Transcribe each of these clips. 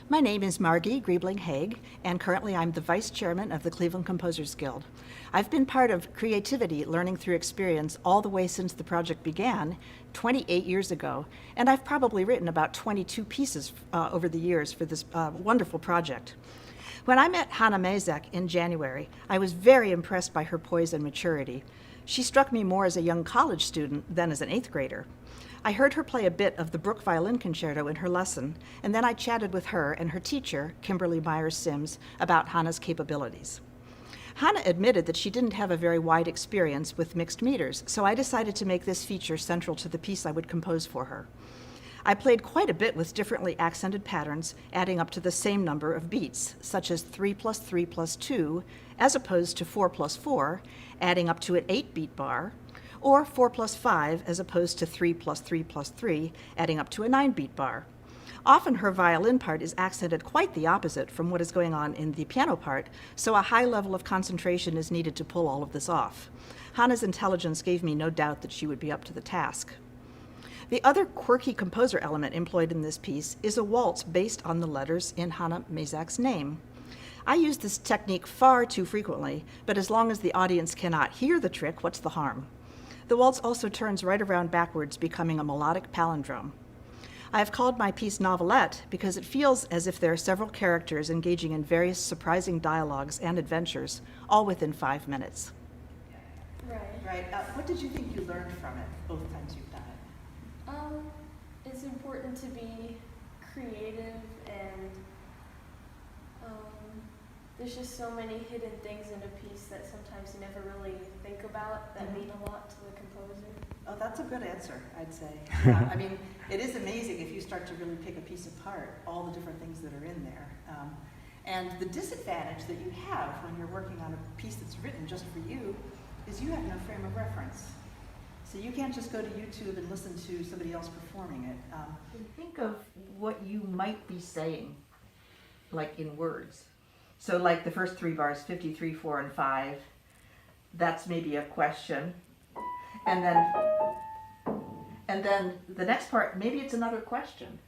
My name is Margi Griebling-Haigh, and currently I'm the Vice Chairman of the Cleveland Composers Guild. I've been part of creativity learning through experience all the way since the project began 28 years ago, and I've probably written about 22 pieces over the years for this wonderful project. When I met Hana Mazak in January, I was very impressed by her poise and maturity. She struck me more as a young college student than as an 8th grader. I heard her play a bit of the Brook Violin Concerto in her lesson, and then I chatted with her and her teacher, Kimberly Myers-Sims, about Hana's capabilities. Hana admitted that she didn't have a very wide experience with mixed meters, so I decided to make this feature central to the piece I would compose for her. I played quite a bit with differently accented patterns, adding up to the same number of beats, such as 3 plus 3 plus 2, as opposed to 4 plus 4, adding up to an 8-beat bar, or 4 plus 5 as opposed to 3 plus 3 plus 3, adding up to a 9-beat bar. Often her violin part is accented quite the opposite from what is going on in the piano part, so a high level of concentration is needed to pull all of this off. Hana's intelligence gave me no doubt that she would be up to the task. The other quirky composer element employed in this piece is a waltz based on the letters in Hana Mazak's name. I use this technique far too frequently, but as long as the audience cannot hear the trick, what's the harm? The waltz also turns right around backwards, becoming a melodic palindrome. I have called my piece Novelette because it feels as if there are several characters engaging in various surprising dialogues and adventures, all within 5 minutes. Right. What did you think you learned from it both times you've done it? It's important to be creative, and there's just so many hidden things in a piece that sometimes you never really think about that mean a lot to the composer. Oh, that's a good answer, I'd say. Yeah, I mean, it is amazing if you start to really pick a piece apart, all the different things that are in there. And the disadvantage that you have when you're working on a piece that's written just for you is you have no frame of reference. So you can't just go to YouTube and listen to somebody else performing it. Think of what you might be saying, like in words. So like the first 3 bars, 53, 4, and 5, that's maybe a question. And then the next part, maybe it's another question.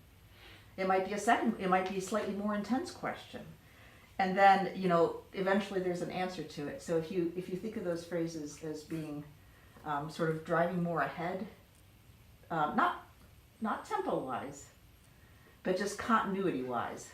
It might be a slightly more intense question. And then, eventually there's an answer to it. So if you think of those phrases as being sort of driving more ahead, not tempo-wise, but just continuity-wise.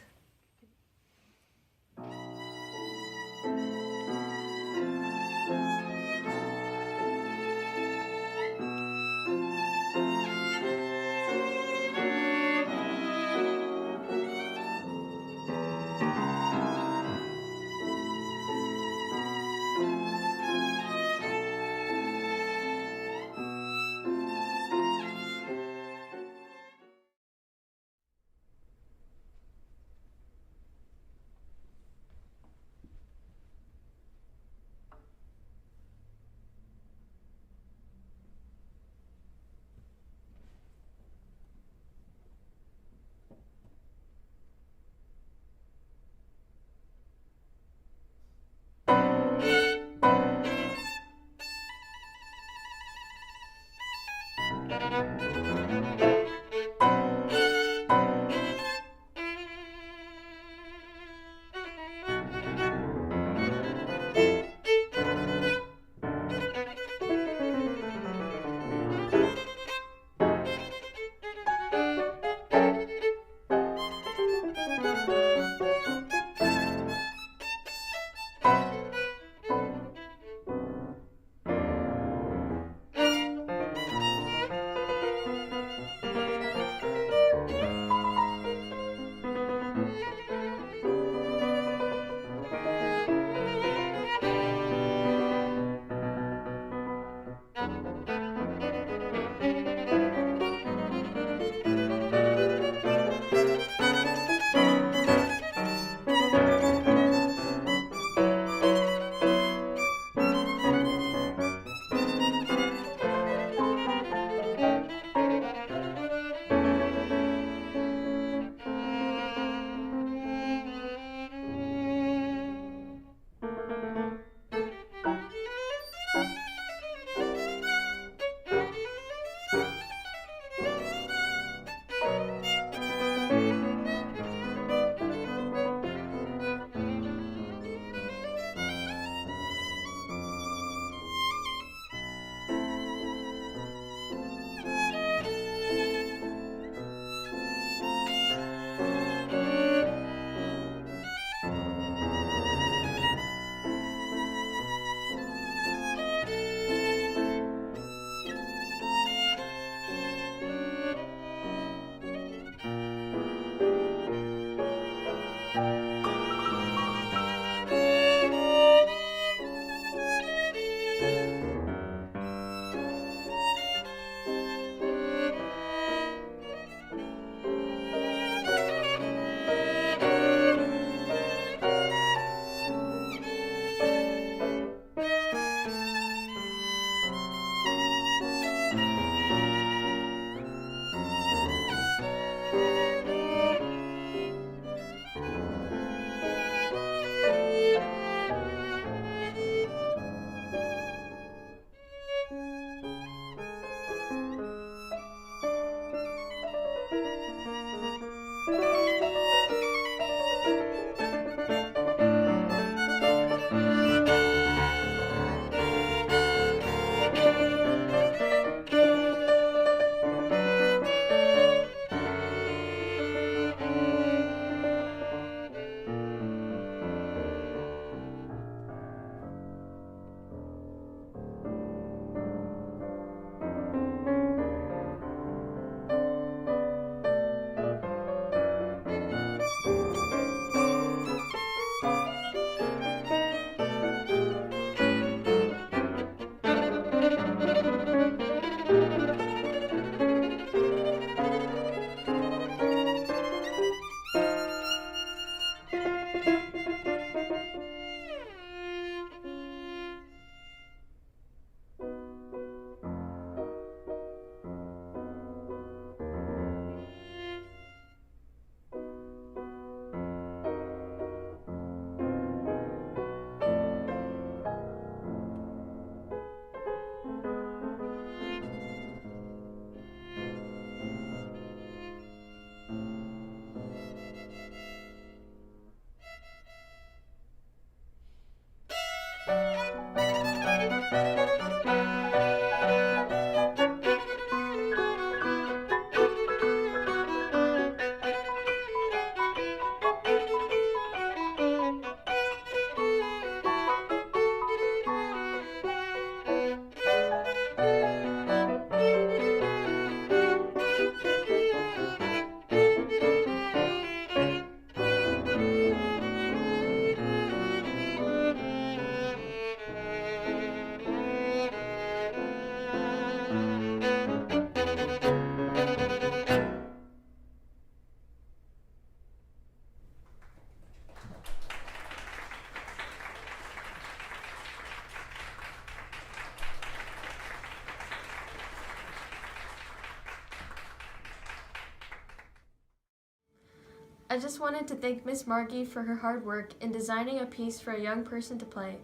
I just wanted to thank Miss Margi for her hard work in designing a piece for a young person to play.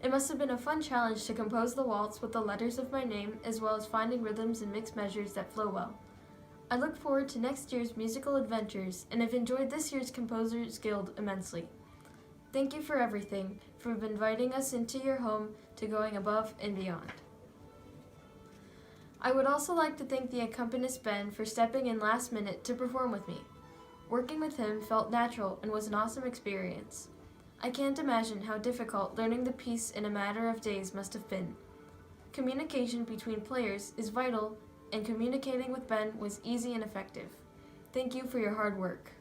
It must have been a fun challenge to compose the waltz with the letters of my name as well as finding rhythms and mixed measures that flow well. I look forward to next year's musical adventures and have enjoyed this year's Composers Guild immensely. Thank you for everything, from inviting us into your home to going above and beyond. I would also like to thank the accompanist Ben for stepping in last minute to perform with me. Working with him felt natural and was an awesome experience. I can't imagine how difficult learning the piece in a matter of days must have been. Communication between players is vital, and communicating with Ben was easy and effective. Thank you for your hard work.